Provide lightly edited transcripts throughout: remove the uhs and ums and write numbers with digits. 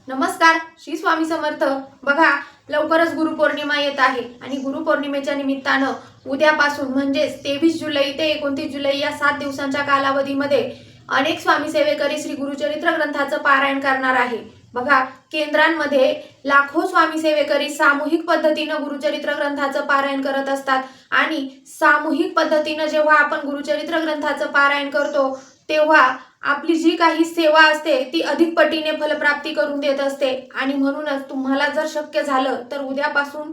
नमस्कार, श्री स्वामी समर्थ. बघा, लवकरच गुरुपौर्णिमा येत आहे आणि गुरुपौर्णिमेच्या निमित्तानं उद्यापासून म्हणजेच 23 जुलै ते 29 जुलै या 7 दिवसांच्या कालावधीमध्ये अनेक स्वामी सेवेकरी श्री गुरुचरित्र ग्रंथाचं पारायण करणार आहे. बघा, केंद्रांमध्ये लाखो स्वामी सेवेकरी सामूहिक पद्धतीनं गुरुचरित्र ग्रंथाचं पारायण करत असतात आणि सामूहिक पद्धतीनं जेव्हा आपण गुरुचरित्र ग्रंथाचं पारायण करतो तेव्हा आपली जी काही सेवा असते ती अधिक पटीने फलप्राप्ती करून देत असते. आणि म्हणूनच तुम्हाला जर शक्य झालं तर उद्यापासून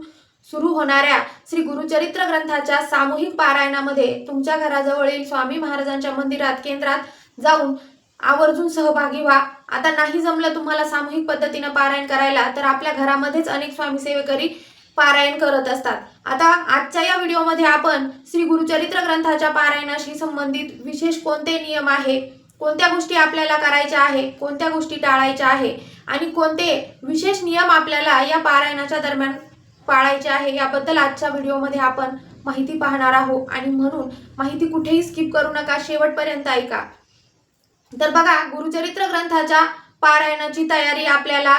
सुरू होणाऱ्या श्री गुरुचरित्र ग्रंथाच्या सामूहिक पारायणामध्ये तुमच्या घराजवळील स्वामी महाराजांच्या मंदिरात केंद्रात जाऊन आवर्जून सहभागी व्हा. आता नाही जमलं तुम्हाला सामूहिक पद्धतीने पारायण करायला तर आपल्या घरामध्येच अनेक स्वामी सेवेकरी पारायण करत असतात. आता आजच्या या व्हिडिओमध्ये आपण श्री गुरुचरित्र ग्रंथाच्या पारायणाशी संबंधित विशेष कोणते नियम आहे, कोणत्या गोष्टी आपल्याला करायच्या आहे, कोणत्या गोष्टी टाळायच्या आहे आणि कोणते विशेष नियम आपल्याला या पारायणाच्या दरम्यान पाळायचे आहे याबद्दल आजच्या व्हिडिओमध्ये आपण माहिती पाहणार आहोत. आणि म्हणून माहिती कुठेही स्किप करू नका, शेवटपर्यंत ऐका. तर बघा, गुरुचरित्र ग्रंथाच्या पारायणाची तयारी आपल्याला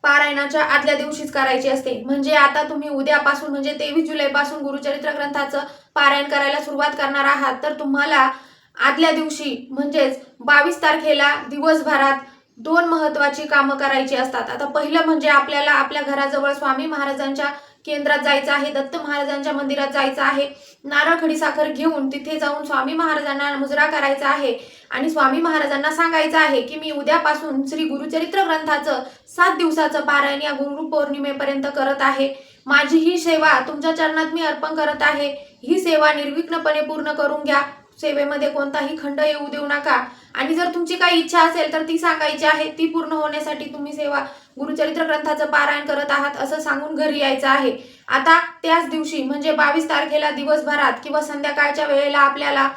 पारायणाच्या आदल्या दिवशीच करायची असते. म्हणजे आता तुम्ही उद्यापासून म्हणजे 23 जुलैपासून गुरुचरित्र ग्रंथाचं पारायण करायला सुरुवात करणार आहात तर तुम्हाला आदल्या दिवशी म्हणजेच 22 तारखेला दिवसभरात 2 महत्त्वाची कामं करायची असतात. आता पहिलं म्हणजे आपल्याला आपल्या घराजवळ स्वामी महाराजांच्या केंद्रात जायचं आहे, दत्त महाराजांच्या मंदिरात जायचं आहे. नारळ खडी साखर घेऊन तिथे जाऊन स्वामी महाराजांना मुजरा करायचा आहे आणि स्वामी महाराजांना सांगायचं आहे की मी उद्यापासून श्री गुरुचरित्र ग्रंथाचं 7 दिवसाचं पारायण या गुरुपौर्णिमेपर्यंत करत आहे. माझी ही सेवा तुमच्या चरणात मी अर्पण करत आहे. ही सेवा निर्विघ्नपणे पूर्ण करून घ्या. सेवेमध्ये कोणताही खंड येऊ देऊ नका. आणि जर तुमची काही इच्छा असेल तर ती सांगायची आहे. ती पूर्ण होण्यासाठी तुम्ही सेवा गुरुचरित्र ग्रंथाचं पारायण करत आहात असं सांगून घरी यायचं आहे. आता त्याच दिवशी म्हणजे 22 तारखेला दिवसभरात किंवा संध्याकाळच्या वेळेला आपल्याला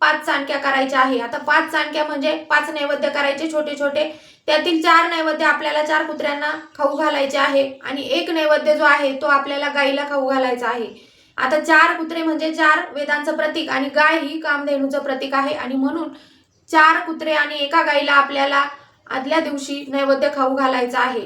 5 चाणक्या करायच्या आहे. आता 5 चाणक्या म्हणजे 5 नैवेद्य करायचे छोटे छोटे. त्यातील 4 नैवेद्य आपल्याला 4 कुत्र्यांना खाऊ घालायचे आहे आणि एक नैवेद्य जो आहे तो आपल्याला गाईला खाऊ घालायचा आहे. आता 4 कुत्रे म्हणजे 4 वेदांचं प्रतीक आणि गाय ही कामधेनूचं प्रतीक आहे आणि म्हणून 4 कुत्रे आणि एका गाईला आपल्याला आदल्या दिवशी नैवेद्य खाऊ घालायचा आहे.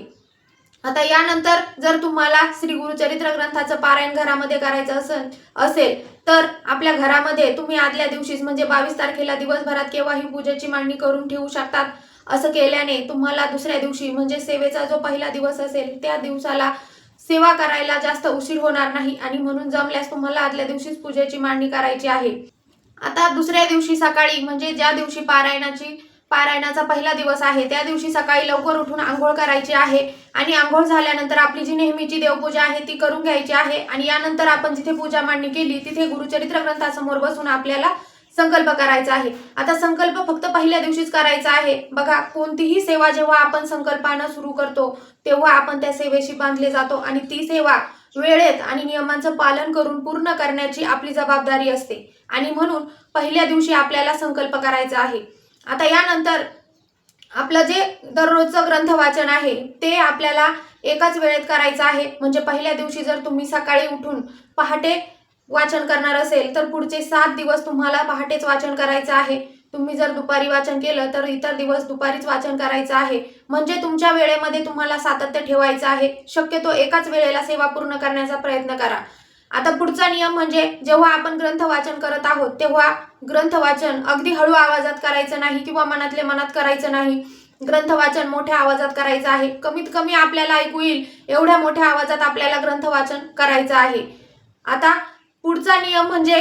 आता यानंतर जर तुम्हाला श्री गुरुचरित्र ग्रंथाचं पारायण घरामध्ये करायचं असेल तर आपल्या घरामध्ये तुम्ही आदल्या दिवशीच म्हणजे 22 तारखेला दिवसभरात केव्हाही पूजेची मांडणी करून ठेवू शकतात. असं केल्याने तुम्हाला दुसऱ्या दिवशी म्हणजे सेवेचा जो पहिला दिवस असेल त्या दिवसाला सेवा करायला जास्त उशीर होणार नाही आणि म्हणून जमल्यास तुम्हाला आदल्या दिवशीच पूजेची मांडणी करायची आहे. आता दुसऱ्या दिवशी सकाळी म्हणजे ज्या दिवशी पारायणाचा पहिला दिवस आहे त्या दिवशी सकाळी लवकर उठून आंघोळ करायची आहे आणि आंघोळ झाल्यानंतर आपली जी नेहमीची देवपूजा आहे ती करून घ्यायची आहे. आणि यानंतर आपण जिथे पूजा मांडणी केली तिथे गुरुचरित्र ग्रंथासमोर बसून आपल्याला संकल्प करायचा आहे. आता संकल्प फक्त पहिल्या दिवशीच करायचा आहे. बघा, कोणतीही सेवा जेव्हा आपण संकल्पानं सुरू करतो तेव्हा आपण त्या सेवेशी बांधले जातो आणि ती सेवा वेळेत आणि नियमांचं पालन करून पूर्ण करण्याची आपली जबाबदारी असते आणि म्हणून पहिल्या दिवशी आपल्याला संकल्प करायचा आहे. आता यानंतर आपलं जे दररोजचं ग्रंथ वाचन आहे ते आपल्याला एकाच वेळेत करायचं आहे. म्हणजे पहिल्या दिवशी जर तुम्ही सकाळी उठून पहाटे वाचन करणार असेल तर पुढचे 7 दिवस तुम्हाला पहाटेच वाचन करायचं आहे. तुम्ही जर दुपारी वाचन केलं तर इतर दिवस दुपारीच वाचन करायचं आहे. म्हणजे तुमच्या वेळेमध्ये तुम्हाला सातत्य ठेवायचं आहे. शक्यतो एकाच वेळेला सेवा पूर्ण करण्याचा प्रयत्न करा. आता पुढचा नियम म्हणजे जेव्हा आपण ग्रंथ वाचन करत आहोत तेव्हा ग्रंथ वाचन अगदी हळू आवाजात करायचं नाही किंवा मनातले मनात करायचं नाही. ग्रंथ वाचन मोठ्या आवाजात करायचं आहे. कमीत कमी आपल्याला ऐकू येईल एवढ्या मोठ्या आवाजात आपल्याला ग्रंथ वाचन करायचं आहे. आता पुढचा नियम म्हणजे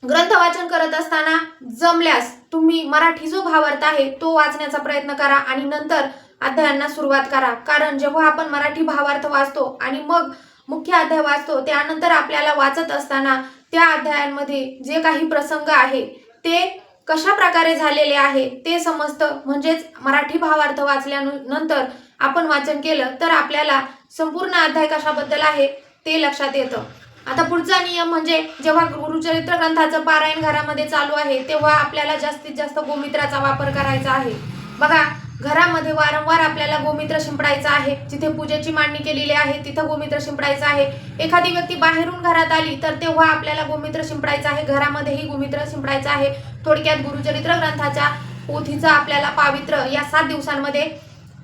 ग्रंथ वाचन करत असताना जमल्यास तुम्ही मराठी जो भावार्थ आहे तो वाचण्याचा प्रयत्न करा आणि नंतर अध्यायांना सुरुवात करा. कारण जेव्हा आपण मराठी भावार्थ वाचतो आणि मग मुख्य अध्याय वाचतो त्यानंतर आपल्याला वाचत असताना त्या अध्यायांमध्ये जे काही प्रसंग आहे ते कशा प्रकारे झालेले आहे ते समजतं. म्हणजेच मराठी भावार्थ वाचल्यानंतर आपण वाचन केलं तर आपल्याला संपूर्ण अध्याय कशाबद्दल आहे ते लक्षात येतं. आता पुढचा नियम म्हणजे जेव्हा गुरुचरित्र ग्रंथाचं पारायण घरामध्ये चालू आहे तेव्हा आपल्याला जास्तीत जास्त गोमित्राचा वापर करायचा आहे. बघा, घरामध्ये वारंवार आपल्याला गोमित्र शिंपडायचं आहे. जिथे पूजेची मांडणी केलेली आहे तिथं गोमित्र शिंपडायचं आहे. एखादी व्यक्ती बाहेरून घरात आली तर तेव्हा आपल्याला गोमित्र शिंपडायचं आहे. घरामध्येही गोमित्र शिंपडायचं आहे. थोडक्यात गुरुचरित्र ग्रंथाच्या पोथीचं आपल्याला पावित्र्य या 7 दिवसांमध्ये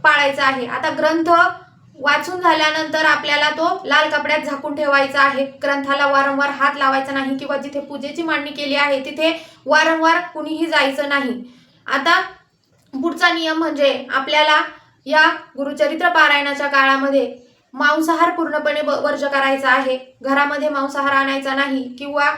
पाळायचा आहे। आता ग्रंथ वाचून झाल्यानंतर आपल्याला तो लाल कपड्यात झाकून ठेवायचा आहे। ग्रंथाला वारंवार हात लावायचा नाही किंवा जिथे पूजेची मांडणी केली आहे तिथे वारंवार कुणीही जायचं नाही। आता पुढचा नियम म्हणजे आपल्याला या गुरुचरित्र पारायणाच्या काळामध्ये मांसाहार पूर्णपणे वर्ज करायचा आहे। घरामध्ये मांसाहार आणायचा नाही किंवा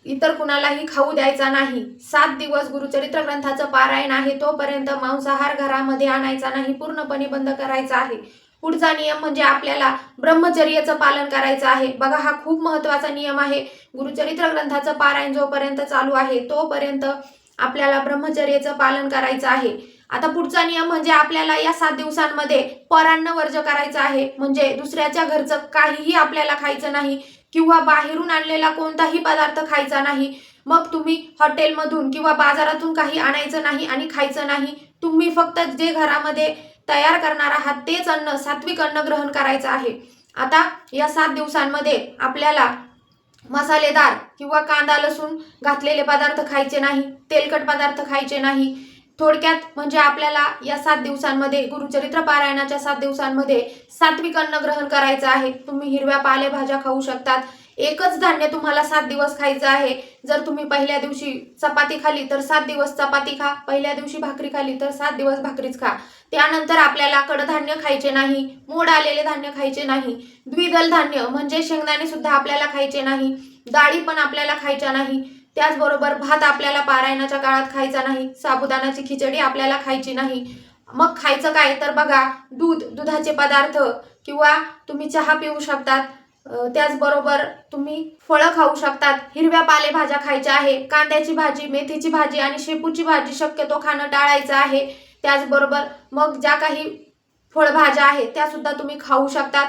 इतर कुणालाही खाऊ द्यायचा नाही। 7 दिवस गुरुचरित्र ग्रंथाचं पारायण आहे तोपर्यंत मांसाहार घरामध्ये आणायचा नाही, पूर्णपणे बंद करायचा आहे। पुढचा नियम म्हणजे आपल्याला ब्रह्मचर्याचं पालन करायचं आहे। बघा, हा खूप महत्त्वाचा नियम आहे। गुरुचरित्र ग्रंथाचं पारायण जोपर्यंत चालू आहे तोपर्यंत आपल्याला ब्रह्मचर्याचं पालन करायचं आहे। आता पुढचा नियम म्हणजे आपल्याला या 7 दिवसांमध्ये परान्न वर्ज करायचं आहे, म्हणजे दुसऱ्याच्या घरचं काहीही आपल्याला खायचं नाही किंवा बाहेरून आणलेला कोणताही पदार्थ खायचा नाही। मग तुम्ही हॉटेलमधून किंवा बाजारातून काही आणायचं नाही आणि खायचं नाही। तुम्ही फक्त जे घरामध्ये तयार करणार आहात तेच अन्न, सात्विक अन्न ग्रहण करायचं आहे। आता या 7 दिवसांमध्ये आपल्याला मसालेदार किंवा कांदा लसूण घातलेले पदार्थ खायचे नाही, तेलकट पदार्थ खायचे नाही। थोडक्यात म्हणजे आपल्याला या 7 दिवसांमध्ये गुरुचरित्र पारायणाच्या 7 दिवसांमध्ये सात्विक अन्न ग्रहण करायचं आहे। तुम्ही हिरव्या पालेभाज्या खाऊ शकतात। एकच धान्य तुम्हाला 7 दिवस खायचं आहे। जर तुम्ही पहिल्या दिवशी चपाती खाली तर 7 दिवस चपाती खा, पहिल्या दिवशी भाकरी खाली तर 7 दिवस भाकरीच खा। त्यानंतर आपल्याला कडधान्य खायचे नाही, मोड आलेले धान्य खायचे नाही, द्विदल धान्य म्हणजे शेंगदाणे सुद्धा आपल्याला खायचे नाही, डाळी पण आपल्याला खायच्या नाही। त्याचबरोबर भात आपल्याला पारायणाच्या काळात खायचा नाही, साबुदाण्याची खिचडी आपल्याला खायची नाही। मग खायचं काय तर बघा, दुधाचे पदार्थ किंवा तुम्ही चहा पिऊ शकतात। त्याचबरोबर तुम्ही फळं खाऊ शकतात। हिरव्या पालेभाज्या खायच्या आहे, कांद्याची भाजी, मेथीची भाजी आणि शेपूची भाजी शक्यतो खाणं टाळायचं आहे। त्याचबरोबर मग ज्या काही फळभाज्या आहेत त्या सुद्धा तुम्ही खाऊ शकतात।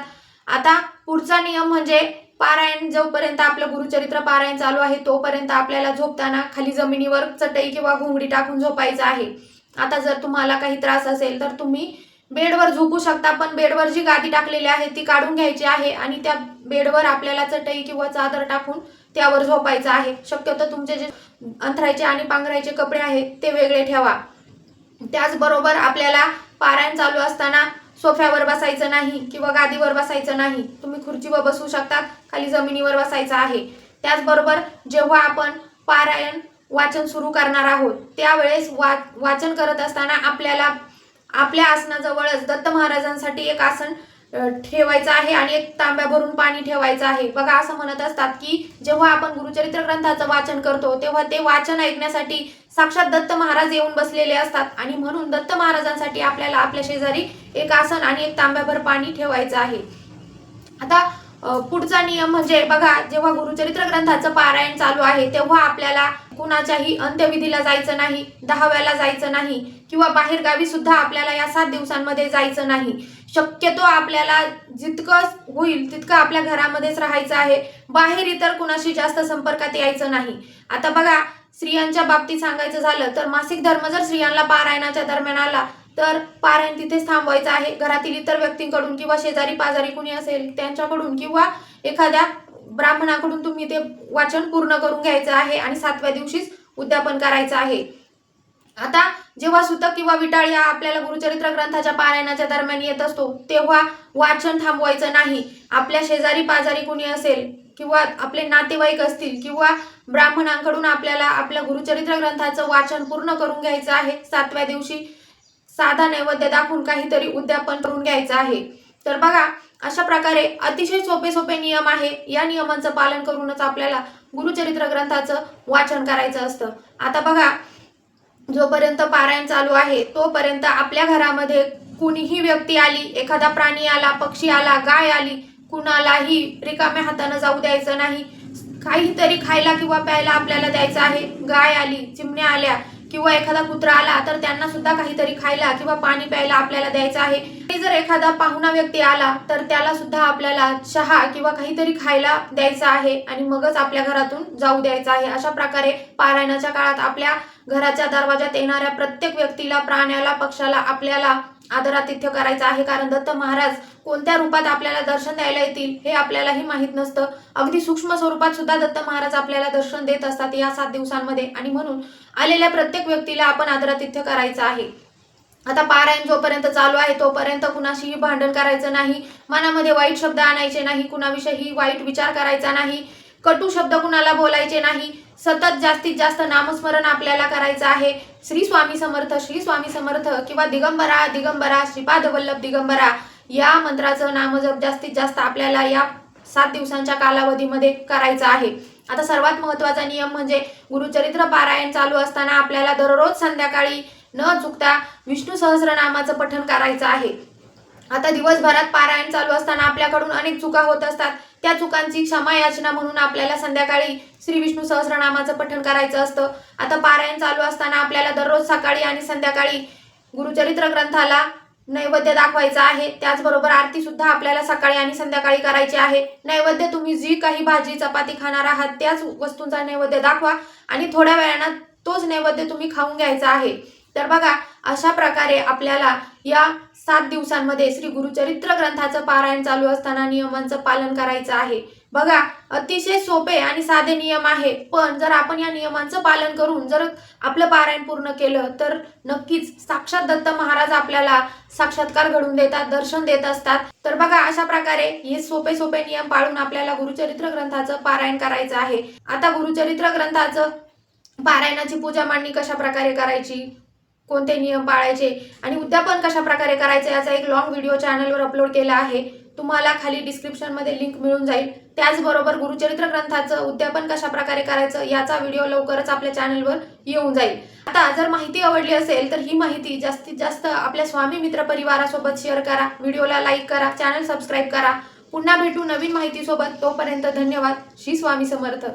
आता पुढचा नियम म्हणजे पारायण जोपर्यंत आपलं गुरुचरित्र पारायण चालू आहे तोपर्यंत आपल्याला झोपताना खाली जमिनीवर चटई किंवा घोंगडी टाकून झोपायचं आहे। आता जर तुम्हाला काही त्रास असेल तर तुम्ही बेडवर झोपू शकता, पण बेडवर जी गादी टाकलेली आहे ती काढून घ्यायची आहे आणि त्या बेडवर आपल्याला चटई किंवा चादर टाकून त्यावर झोपायचं आहे। शक्यतो तुमचे जे अंथरायचे आणि पांघरायचे कपडे आहेत ते वेगळे ठेवा। त्याचबरोबर आपल्याला पारायण चालू असताना सोफ्यावर बसायचं नाही किंवा गादीवर बसायचं नाही, तुम्ही खुर्चीवर बसू शकतात, खाली जमिनीवर बसायचं आहे। त्याचबरोबर जेव्हा आपण पारायण वाचन सुरू करणार आहोत त्यावेळेस वाचन करत असताना आपल्याला आपल्या आसनाजवळच दत्त महाराजांसाठी एक आसन ठेवायचं आहे आणि एक तांब्या भरून पाणी ठेवायचं आहे। बघा, असं म्हणत असतात की जेव्हा आपण गुरुचरित्र ग्रंथाचं वाचन करतो तेव्हा ते वाचन ऐकण्यासाठी साक्षात दत्त महाराज येऊन बसलेले असतात आणि म्हणून दत्त महाराजांसाठी आपल्याला आपल्या शेजारी एक आसन आणि एक तांब्याभर पाणी ठेवायचं आहे। आता पुढचा नियम म्हणजे बघा, जेव्हा गुरुचरित्र ग्रंथाचं पारायण चालू आहे तेव्हा आपल्याला कुणाच्याही अंत्यविधीला जायचं नाही, दहाव्याला जायचं नाही किंवा बाहेर गावी सुद्धा आपल्याला या 7 दिवसांमध्ये जायचं नाही। शक्यतो आपल्याला जितकं होईल तितकं आपल्या घरामध्येच राहायचं आहे, बाहेर इतर कुणाशी जास्त संपर्कात यायचं नाही। आता बघा, स्त्रियांच्या बाबतीत सांगायचं झालं तर मासिक धर्म जर स्त्रियांना पारायणाच्या दरम्यान आला तर पारायण तिथेच थांबवायचं आहे। घरातील इतर व्यक्तींकडून किंवा शेजारी पाजारी कुणी असेल त्यांच्याकडून किंवा एखाद्या ब्राह्मणाकडून तुम्ही ते वाचन पूर्ण करून घ्यायचं आहे आणि 7व्या दिवशीच उद्यापन करायचं आहे। आता जेव्हा सुतक किंवा विटाळ आपल्याला गुरुचरित्र ग्रंथाच्या पारायणाच्या दरम्यान येत असतो तेव्हा वाचन थांबवायचं नाही। आपल्या शेजारी पाजारी कुणी असेल किंवा आपले नातेवाईक असतील किंवा ब्राह्मणांकडून आपल्याला आपल्या गुरुचरित्र ग्रंथाचं वाचन पूर्ण करून घ्यायचं आहे। 7व्या दिवशी साधा नैवेद्य दाखवून काहीतरी उद्यापन करून घ्यायचं आहे। तर बघा, अशा प्रकारे अतिशय सोपे नियम आहे। या नियमांचं पालन करूनच आपल्याला गुरुचरित्र ग्रंथाचं वाचन करायचं असतं। आता बघा, जोपर्यंत पारायण चालू आहे तोपर्यंत आपल्या घरामध्ये कुणीही व्यक्ती आली, एखादा प्राणी आला, पक्षी आला, गाय आली, कुणालाही रिकाम्या हाताने जाऊ द्यायचं नाही। काहीतरी खायला किंवा प्यायला आपल्याला द्यायचं आहे। गाय आली, चिमण्या आल्या किंवा एखादा कुत्रा आला तर त्यांना सुद्धा काहीतरी खायला किंवा पाणी प्यायला आपल्याला द्यायचं आहे। जर एखादा पाहुणा व्यक्ती आला तर त्याला सुद्धा आपल्याला चहा किंवा काहीतरी खायला द्यायचं आहे आणि मगच आपल्या घरातून जाऊ द्यायचं आहे। अशा प्रकारे पारायणाच्या काळात आपल्या घराच्या दरवाजात येणाऱ्या प्रत्येक व्यक्तीला, प्राण्याला, पक्षाला आपल्याला आदरातिथ्य करायचं आहे, कारण दत्त महाराज कोणत्या रूपात आपल्याला दर्शन द्यायला येतील हे आपल्यालाही माहित नसतं। अगदी सूक्ष्म स्वरूपात सुद्धा दत्त महाराज आपल्याला दर्शन देत असतात या 7 दिवसांमध्ये आणि म्हणून आलेल्या प्रत्येक व्यक्तीला आपण आदरातिथ्य करायचं आहे। आता पारायण जोपर्यंत चालू आहे तोपर्यंत कुणाशीही भांडण करायचं नाही, मनामध्ये वाईट शब्द आणायचे नाही, कुणाविषयी वाईट विचार करायचा नाही, कटू शब्द कुणाला बोलायचे नाही, सतत जास्तीत जास्त नामस्मरण आपल्याला करायचं आहे. श्री स्वामी समर्थ, श्री स्वामी समर्थ किंवा दिगंबरा दिगंबरा श्रीपाद वल्लभ दिगंबरा या मंत्राचं नामजप जास्तीत जास्त आपल्याला या 7 दिवसांच्या कालावधीमध्ये करायचं आहे. आता सर्वात महत्त्वाचा नियम म्हणजे गुरुचरित्र पारायण चालू असताना आपल्याला दररोज संध्याकाळी न चुकता विष्णू सहस्रनामाचं पठण करायचं आहे. आता दिवसभरात पारायण चालू असताना आपल्याकडून अनेक चुका होत असतात, त्या चुकांची क्षमा याचना म्हणून आपल्याला संध्याकाळी श्री विष्णू सहस्रनामाचं पठण करायचं असतं. आता पारायण चालू असताना आपल्याला दररोज सकाळी आणि संध्याकाळी गुरुचरित्र ग्रंथाला नैवेद्य दाखवायचा आहे. त्याचबरोबर आरती सुद्धा आपल्याला सकाळी आणि संध्याकाळी करायची आहे. नैवेद्य तुम्ही जी काही भाजी चपाती खाणार आहात त्याच वस्तूंचा नैवेद्य दाखवा आणि थोड्या वेळानं तोच नैवेद्य तुम्ही खाऊन घ्यायचा आहे. तर बघा, अशा प्रकारे आपल्याला या 7 दिवसांमध्ये श्री गुरुचरित्र ग्रंथाचं पारायण चालू असताना नियमांचं पालन करायचं आहे. बघा, अतिशय सोपे आणि साधे नियम आहे, पण जर आपण या नियमांचं पालन करून जर आपलं पारायण पूर्ण केलं तर नक्कीच साक्षात दत्त महाराज आपल्याला साक्षात्कार घडून देतात, दर्शन देत असतात. तर बघा, अशा प्रकारे हे सोपे सोपे नियम पाळून आपल्याला गुरुचरित्र ग्रंथाचं पारायण करायचं आहे. आता गुरुचरित्र ग्रंथाचं पारायणाची पूजा मांडणी कशा प्रकारे करायची, कोणते नियम पाळायचे आणि उद्यापन कशा प्रकारे करायचे याचा एक लॉंग व्हिडिओ चॅनलवर अपलोड केला आहे. तुम्हाला खाली डिस्क्रिप्शनमध्ये लिंक मिळून जाईल. त्याचबरोबर गुरुचरित्र ग्रंथाचं उद्यापन कशा प्रकारे करायचं याचा व्हिडिओ लवकरच आपल्या चॅनलवर येऊन जाईल. आता जर माहिती आवडली असेल तर ही माहिती जास्तीत जास्त आपल्या स्वामी मित्र परिवारासोबत शेअर करा, व्हिडिओला लाईक करा, चॅनल सबस्क्राईब करा. पुन्हा भेटू नवीन माहितीसोबत. तोपर्यंत धन्यवाद. श्री स्वामी समर्थ.